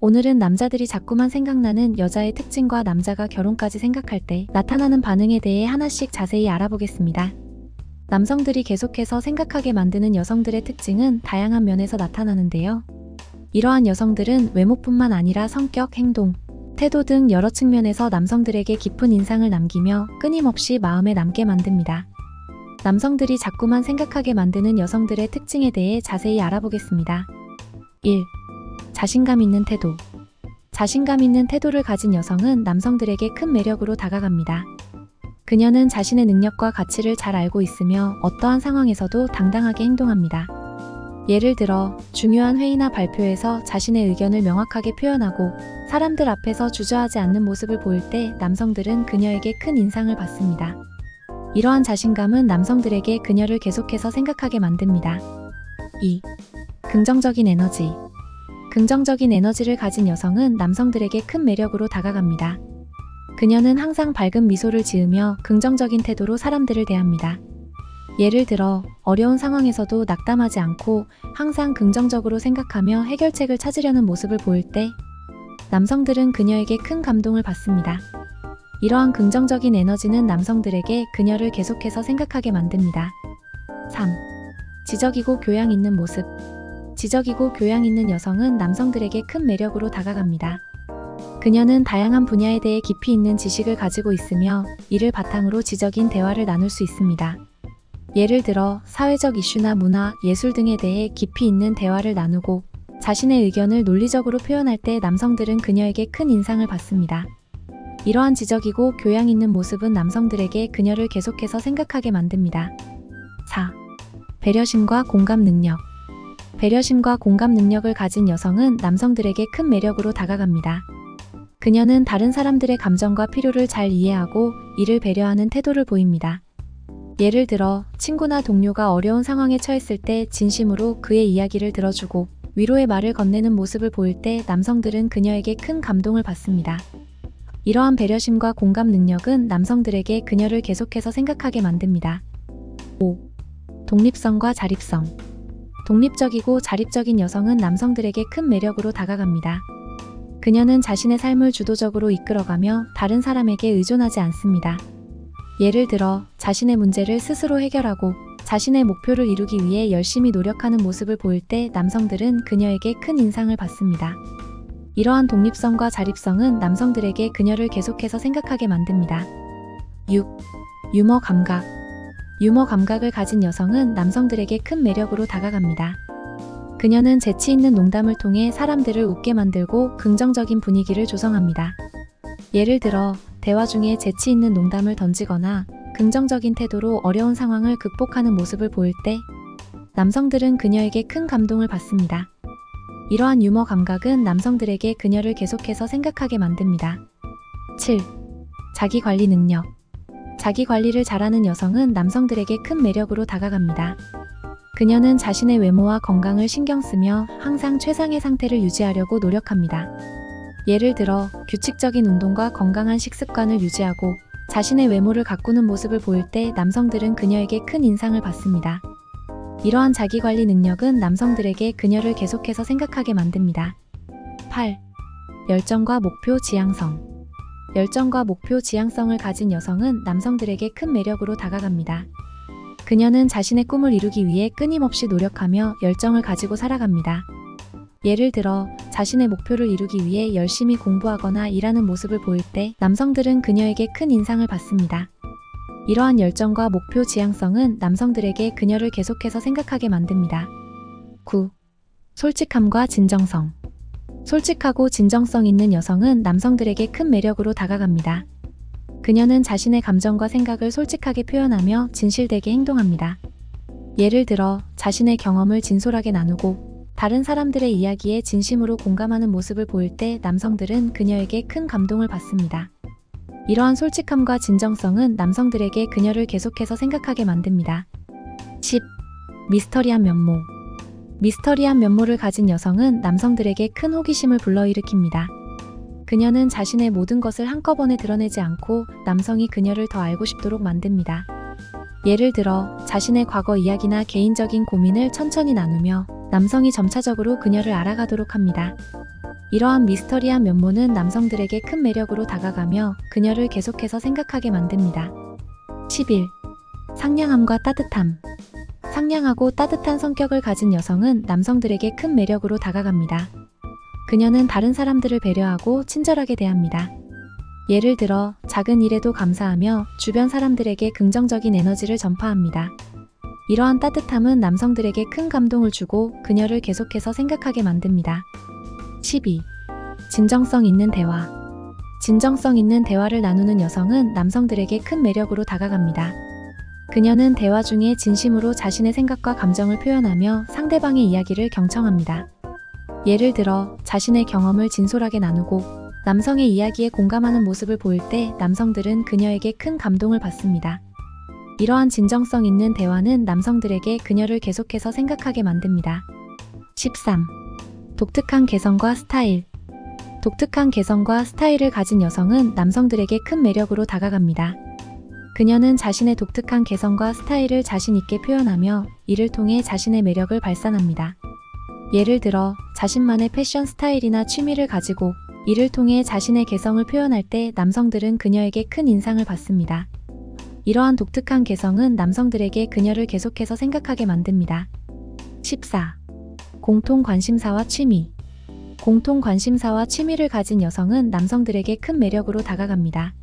오늘은 남자들이 자꾸만 생각나는 여자의 특징과 남자가 결혼까지 생각할 때 나타나는 반응에 대해 하나씩 자세히 알아보겠습니다. 남성들이 계속해서 생각하게 만드는 여성들의 특징은 다양한 면에서 나타나는데요. 이러한 여성들은 외모뿐만 아니라 성격, 행동, 태도 등 여러 측면에서 남성들에게 깊은 인상을 남기며 끊임없이 마음에 남게 만듭니다. 남성들이 자꾸만 생각하게 만드는 여성들의 특징에 대해 자세히 알아보겠습니다. 1. 자신감 있는 태도. 자신감 있는 태도를 가진 여성은 남성들에게 큰 매력으로 다가갑니다. 그녀는 자신의 능력과 가치를 잘 알고 있으며 어떠한 상황에서도 당당하게 행동합니다. 예를 들어 중요한 회의나 발표에서 자신의 의견을 명확하게 표현하고 사람들 앞에서 주저하지 않는 모습을 보일 때 남성들은 그녀에게 큰 인상을 받습니다. 이러한 자신감은 남성들에게 그녀를 계속해서 생각하게 만듭니다. 2. 긍정적인 에너지. 긍정적인 에너지를 가진 여성은 남성들에게 큰 매력으로 다가갑니다. 그녀는 항상 밝은 미소를 지으며 긍정적인 태도로 사람들을 대합니다. 예를 들어 어려운 상황에서도 낙담하지 않고 항상 긍정적으로 생각하며 해결책을 찾으려는 모습을 보일 때 남성들은 그녀에게 큰 감동을 받습니다. 이러한 긍정적인 에너지는 남성들에게 그녀를 계속해서 생각하게 만듭니다. 3. 지적이고 교양 있는 모습. 지적이고 교양 있는 여성은 남성들에게 큰 매력으로 다가갑니다. 그녀는 다양한 분야에 대해 깊이 있는 지식을 가지고 있으며 이를 바탕으로 지적인 대화를 나눌 수 있습니다. 예를 들어 사회적 이슈나 문화, 예술 등에 대해 깊이 있는 대화를 나누고 자신의 의견을 논리적으로 표현할 때 남성들은 그녀에게 큰 인상을 받습니다. 이러한 지적이고 교양 있는 모습은 남성들에게 그녀를 계속해서 생각하게 만듭니다. 4. 배려심과 공감 능력. 배려심과 공감 능력을 가진 여성은 남성들에게 큰 매력으로 다가갑니다. 그녀는 다른 사람들의 감정과 필요를 잘 이해하고 이를 배려하는 태도를 보입니다. 예를 들어 친구나 동료가 어려운 상황에 처했을 때 진심으로 그의 이야기를 들어주고 위로의 말을 건네는 모습을 보일 때 남성들은 그녀에게 큰 감동을 받습니다. 이러한 배려심과 공감 능력은 남성들에게 그녀를 계속해서 생각하게 만듭니다. 5. 독립성과 자립성. 독립적이고 자립적인 여성은 남성들에게 큰 매력으로 다가갑니다. 그녀는 자신의 삶을 주도적으로 이끌어가며 다른 사람에게 의존하지 않습니다. 예를 들어 자신의 문제를 스스로 해결하고 자신의 목표를 이루기 위해 열심히 노력하는 모습을 보일 때 남성들은 그녀에게 큰 인상을 받습니다. 이러한 독립성과 자립성은 남성들에게 그녀를 계속해서 생각하게 만듭니다. 6. 유머 감각. 유머 감각을 가진 여성은 남성들에게 큰 매력으로 다가갑니다. 그녀는 재치 있는 농담을 통해 사람들을 웃게 만들고 긍정적인 분위기를 조성합니다. 예를 들어 대화 중에 재치 있는 농담을 던지거나 긍정적인 태도로 어려운 상황을 극복하는 모습을 보일 때 남성들은 그녀에게 큰 감동을 받습니다. 이러한 유머 감각은 남성들에게 그녀를 계속해서 생각하게 만듭니다. 7. 자기관리 능력. 자기관리를 잘하는 여성은 남성들에게 큰 매력으로 다가갑니다. 그녀는 자신의 외모와 건강을 신경 쓰며 항상 최상의 상태를 유지하려고 노력합니다. 예를 들어 규칙적인 운동과 건강한 식습관을 유지하고 자신의 외모를 가꾸는 모습을 보일 때 남성들은 그녀에게 큰 인상을 받습니다. 이러한 자기관리 능력은 남성들에게 그녀를 계속해서 생각하게 만듭니다. 8. 열정과 목표 지향성. 열정과 목표 지향성을 가진 여성은 남성들에게 큰 매력으로 다가갑니다. 그녀는 자신의 꿈을 이루기 위해 끊임없이 노력하며 열정을 가지고 살아갑니다. 예를 들어 자신의 목표를 이루기 위해 열심히 공부하거나 일하는 모습을 보일 때 남성들은 그녀에게 큰 인상을 받습니다. 이러한 열정과 목표 지향성은 남성들에게 그녀를 계속해서 생각하게 만듭니다. 9. 솔직함과 진정성. 솔직하고 진정성 있는 여성은 남성들에게 큰 매력으로 다가갑니다. 그녀는 자신의 감정과 생각을 솔직하게 표현하며 진실되게 행동합니다. 예를 들어 자신의 경험을 진솔하게 나누고 다른 사람들의 이야기에 진심으로 공감하는 모습을 보일 때 남성들은 그녀에게 큰 감동을 받습니다. 이러한 솔직함과 진정성은 남성들에게 그녀를 계속해서 생각하게 만듭니다. 10. 미스터리한 면모. 미스터리한 면모를 가진 여성은 남성들에게 큰 호기심을 불러일으킵니다. 그녀는 자신의 모든 것을 한꺼번에 드러내지 않고 남성이 그녀를 더 알고 싶도록 만듭니다. 예를 들어 자신의 과거 이야기나 개인적인 고민을 천천히 나누며 남성이 점차적으로 그녀를 알아가도록 합니다. 이러한 미스터리한 면모는 남성들에게 큰 매력으로 다가가며 그녀를 계속해서 생각하게 만듭니다. 11. 상냥함과 따뜻함. 상냥하고 따뜻한 성격을 가진 여성은 남성들에게 큰 매력으로 다가갑니다. 그녀는 다른 사람들을 배려하고 친절하게 대합니다. 예를 들어 작은 일에도 감사하며 주변 사람들에게 긍정적인 에너지를 전파합니다. 이러한 따뜻함은 남성들에게 큰 감동을 주고 그녀를 계속해서 생각하게 만듭니다. 12. 진정성 있는 대화. 진정성 있는 대화를 나누는 여성은 남성들에게 큰 매력으로 다가갑니다. 그녀는 대화 중에 진심으로 자신의 생각과 감정을 표현하며 상대방의 이야기를 경청합니다. 예를 들어 자신의 경험을 진솔하게 나누고 남성의 이야기에 공감하는 모습을 보일 때 남성들은 그녀에게 큰 감동을 받습니다. 이러한 진정성 있는 대화는 남성들에게 그녀를 계속해서 생각하게 만듭니다. 13. 독특한 개성과 스타일. 독특한 개성과 스타일을 가진 여성은 남성들에게 큰 매력으로 다가갑니다. 그녀는 자신의 독특한 개성과 스타일을 자신 있게 표현하며 이를 통해 자신의 매력을 발산합니다. 예를 들어 자신만의 패션 스타일이나 취미를 가지고 이를 통해 자신의 개성을 표현할 때 남성들은 그녀에게 큰 인상을 받습니다. 이러한 독특한 개성은 남성들에게 그녀를 계속해서 생각하게 만듭니다. 14. 공통 관심사와 취미. 공통 관심사와 취미를 가진 여성은 남성들에게 큰 매력으로 다가갑니다.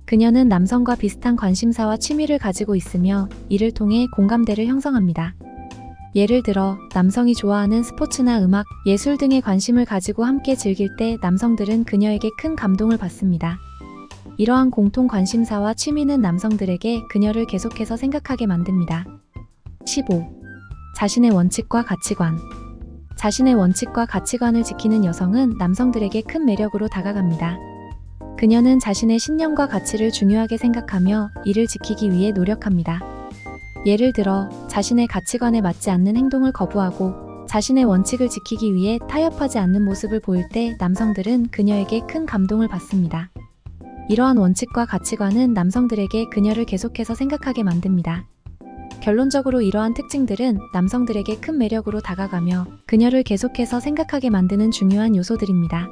그녀는 남성과 비슷한 관심사와 취미를 가지고 있으며 이를 통해 공감대를 형성합니다. 예를 들어 남성이 좋아하는 스포츠나 음악, 예술 등에 관심을 가지고 함께 즐길 때 남성들은 그녀에게 큰 감동을 받습니다. 이러한 공통 관심사와 취미는 남성들에게 그녀를 계속해서 생각하게 만듭니다. 15. 자신의 원칙과 가치관. 자신의 원칙과 가치관을 지키는 여성은 남성들에게 큰 매력으로 다가갑니다. 그녀는 자신의 신념과 가치를 중요하게 생각하며 이를 지키기 위해 노력합니다. 예를 들어 자신의 가치관에 맞지 않는 행동을 거부하고 자신의 원칙을 지키기 위해 타협하지 않는 모습을 보일 때 남성들은 그녀에게 큰 감동을 받습니다. 이러한 원칙과 가치관은 남성들에게 그녀를 계속해서 생각하게 만듭니다. 결론적으로 이러한 특징들은 남성들에게 큰 매력으로 다가가며 그녀를 계속해서 생각하게 만드는 중요한 요소들입니다.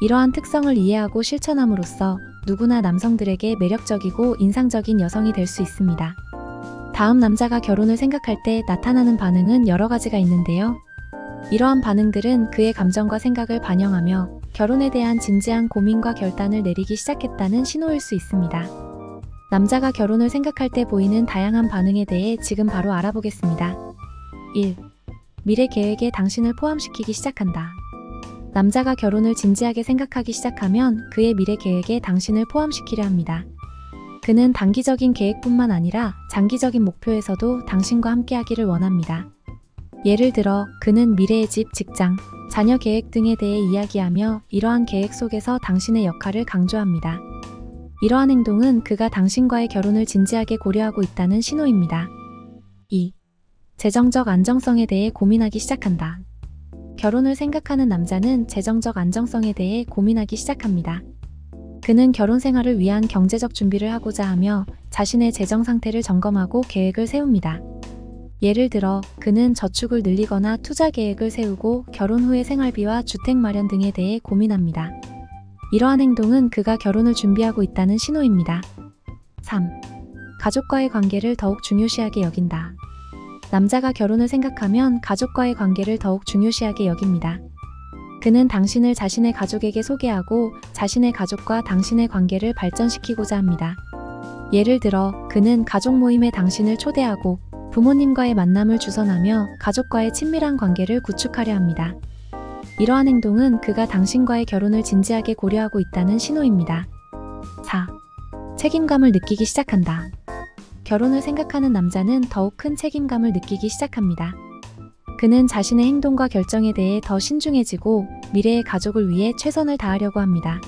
이러한 특성을 이해하고 실천함으로써 누구나 남성들에게 매력적이고 인상적인 여성이 될 수 있습니다. 다음 남자가 결혼을 생각할 때 나타나는 반응은 여러 가지가 있는데요. 이러한 반응들은 그의 감정과 생각을 반영하며 결혼에 대한 진지한 고민과 결단을 내리기 시작했다는 신호일 수 있습니다. 남자가 결혼을 생각할 때 보이는 다양한 반응에 대해 지금 바로 알아보겠습니다. 1. 미래 계획에 당신을 포함시키기 시작한다. 남자가 결혼을 진지하게 생각하기 시작하면 그의 미래 계획에 당신을 포함시키려 합니다. 그는 단기적인 계획뿐만 아니라 장기적인 목표에서도 당신과 함께하기를 원합니다. 예를 들어 그는 미래의 집, 직장, 자녀 계획 등에 대해 이야기하며 이러한 계획 속에서 당신의 역할을 강조합니다. 이러한 행동은 그가 당신과의 결혼을 진지하게 고려하고 있다는 신호입니다. 2. 재정적 안정성에 대해 고민하기 시작한다. 결혼을 생각하는 남자는 재정적 안정성에 대해 고민하기 시작합니다. 그는 결혼 생활을 위한 경제적 준비를 하고자 하며 자신의 재정 상태를 점검하고 계획을 세웁니다. 예를 들어 그는 저축을 늘리거나 투자 계획을 세우고 결혼 후의 생활비와 주택 마련 등에 대해 고민합니다. 이러한 행동은 그가 결혼을 준비하고 있다는 신호입니다. 3. 가족과의 관계를 더욱 중요시하게 여긴다. 남자가 결혼을 생각하면 가족과의 관계를 더욱 중요시하게 여깁니다. 그는 당신을 자신의 가족에게 소개하고 자신의 가족과 당신의 관계를 발전시키고자 합니다. 예를 들어 그는 가족 모임에 당신을 초대하고 부모님과의 만남을 주선하며 가족과의 친밀한 관계를 구축하려 합니다. 이러한 행동은 그가 당신과의 결혼을 진지하게 고려하고 있다는 신호입니다. 4. 책임감을 느끼기 시작한다. 결혼을 생각하는 남자는 더욱 큰 책임감을 느끼기 시작합니다. 그는 자신의 행동과 결정에 대해 더 신중해지고 미래의 가족을 위해 최선을 다하려고 합니다.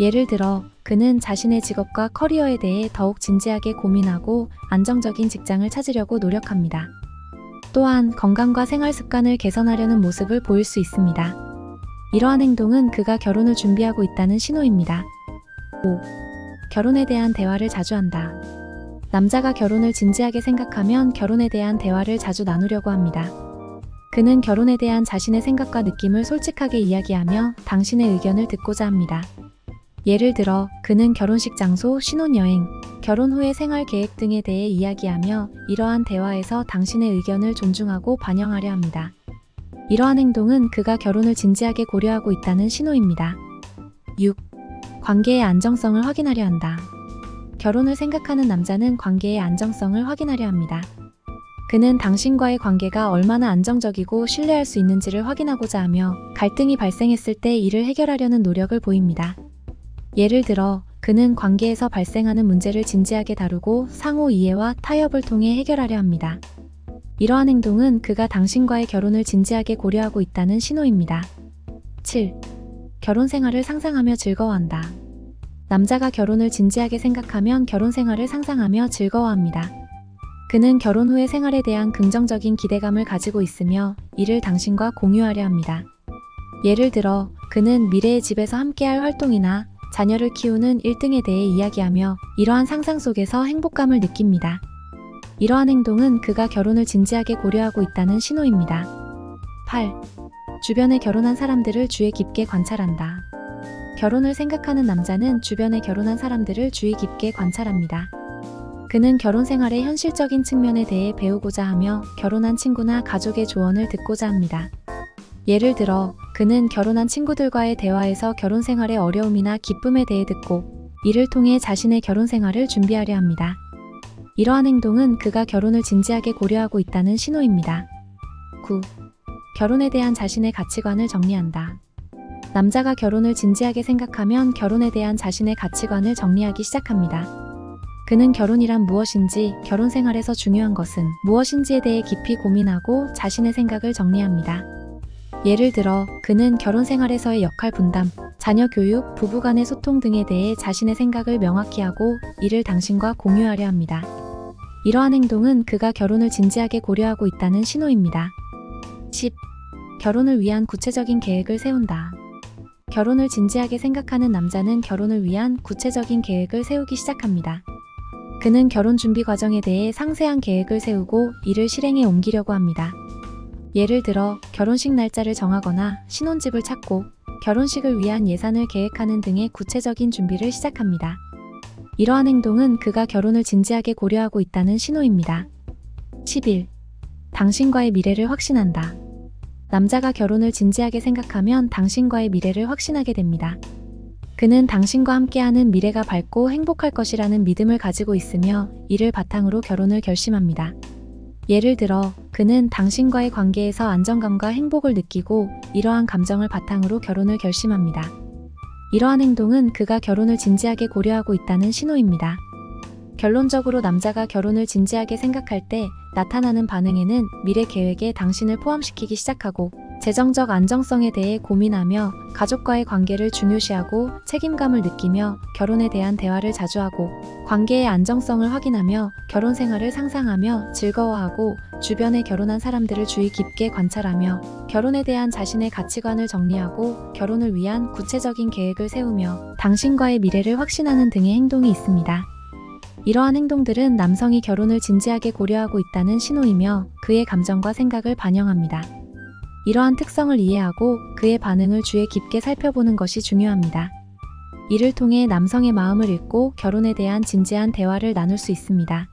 예를 들어 그는 자신의 직업과 커리어에 대해 더욱 진지하게 고민하고 안정적인 직장을 찾으려고 노력합니다. 또한 건강과 생활 습관을 개선하려는 모습을 보일 수 있습니다. 이러한 행동은 그가 결혼을 준비하고 있다는 신호입니다. 5. 결혼에 대한 대화를 자주 한다. 남자가 결혼을 진지하게 생각하면 결혼에 대한 대화를 자주 나누려고 합니다. 그는 결혼에 대한 자신의 생각과 느낌을 솔직하게 이야기하며 당신의 의견을 듣고자 합니다. 예를 들어 그는 결혼식 장소, 신혼여행, 결혼 후의 생활 계획 등에 대해 이야기하며 이러한 대화에서 당신의 의견을 존중하고 반영하려 합니다. 이러한 행동은 그가 결혼을 진지하게 고려하고 있다는 신호입니다. 6. 관계의 안정성을 확인하려 한다. 결혼을 생각하는 남자는 관계의 안정성을 확인하려 합니다. 그는 당신과의 관계가 얼마나 안정적이고 신뢰할 수 있는지를 확인하고자 하며 갈등이 발생했을 때 이를 해결하려는 노력을 보입니다. 예를 들어 그는 관계에서 발생하는 문제를 진지하게 다루고 상호 이해와 타협을 통해 해결하려 합니다. 이러한 행동은 그가 당신과의 결혼을 진지하게 고려하고 있다는 신호입니다. 7. 결혼 생활을 상상하며 즐거워한다. 남자가 결혼을 진지하게 생각하면 결혼 생활을 상상하며 즐거워합니다. 그는 결혼 후의 생활에 대한 긍정적인 기대감을 가지고 있으며 이를 당신과 공유하려 합니다. 예를 들어 그는 미래의 집에서 함께할 활동이나 자녀를 키우는 일 등에 대해 이야기하며 이러한 상상 속에서 행복감을 느낍니다. 이러한 행동은 그가 결혼을 진지하게 고려하고 있다는 신호입니다. 8. 주변에 결혼한 사람들을 주의 깊게 관찰한다. 결혼을 생각하는 남자는 주변에 결혼한 사람들을 주의 깊게 관찰합니다. 그는 결혼 생활의 현실적인 측면에 대해 배우고자 하며 결혼한 친구나 가족의 조언을 듣고자 합니다. 예를 들어 그는 결혼한 친구들과의 대화에서 결혼 생활의 어려움이나 기쁨에 대해 듣고 이를 통해 자신의 결혼 생활을 준비하려 합니다. 이러한 행동은 그가 결혼을 진지하게 고려하고 있다는 신호입니다. 9. 결혼에 대한 자신의 가치관을 정리한다. 남자가 결혼을 진지하게 생각하면 결혼에 대한 자신의 가치관을 정리하기 시작합니다. 그는 결혼이란 무엇인지, 결혼 생활에서 중요한 것은 무엇인지에 대해 깊이 고민하고 자신의 생각을 정리합니다. 예를 들어 그는 결혼 생활에서의 역할 분담, 자녀 교육, 부부간의 소통 등에 대해 자신의 생각을 명확히 하고 이를 당신과 공유하려 합니다. 이러한 행동은 그가 결혼을 진지하게 고려하고 있다는 신호입니다. 10. 결혼을 위한 구체적인 계획을 세운다. 결혼을 진지하게 생각하는 남자는 결혼을 위한 구체적인 계획을 세우기 시작합니다. 그는 결혼 준비 과정에 대해 상세한 계획을 세우고 이를 실행에 옮기려고 합니다. 예를 들어 결혼식 날짜를 정하거나 신혼집을 찾고 결혼식을 위한 예산을 계획하는 등의 구체적인 준비를 시작합니다. 이러한 행동은 그가 결혼을 진지하게 고려하고 있다는 신호입니다. 11. 당신과의 미래를 확신한다. 남자가 결혼을 진지하게 생각하면 당신과의 미래를 확신하게 됩니다. 그는 당신과 함께하는 미래가 밝고 행복할 것이라는 믿음을 가지고 있으며 이를 바탕으로 결혼을 결심합니다. 예를 들어 그는 당신과의 관계에서 안정감과 행복을 느끼고 이러한 감정을 바탕으로 결혼을 결심합니다. 이러한 행동은 그가 결혼을 진지하게 고려하고 있다는 신호입니다. 결론적으로 남자가 결혼을 진지하게 생각할 때 나타나는 반응에는 미래 계획에 당신을 포함시키기 시작하고 재정적 안정성에 대해 고민하며 가족과의 관계를 중요시하고 책임감을 느끼며 결혼에 대한 대화를 자주 하고 관계의 안정성을 확인하며 결혼 생활을 상상하며 즐거워하고 주변에 결혼한 사람들을 주의 깊게 관찰하며 결혼에 대한 자신의 가치관을 정리하고 결혼을 위한 구체적인 계획을 세우며 당신과의 미래를 확신하는 등의 행동이 있습니다. 이러한 행동들은 남성이 결혼을 진지하게 고려하고 있다는 신호이며 그의 감정과 생각을 반영합니다. 이러한 특성을 이해하고 그의 반응을 주의 깊게 살펴보는 것이 중요합니다. 이를 통해 남성의 마음을 읽고 결혼에 대한 진지한 대화를 나눌 수 있습니다.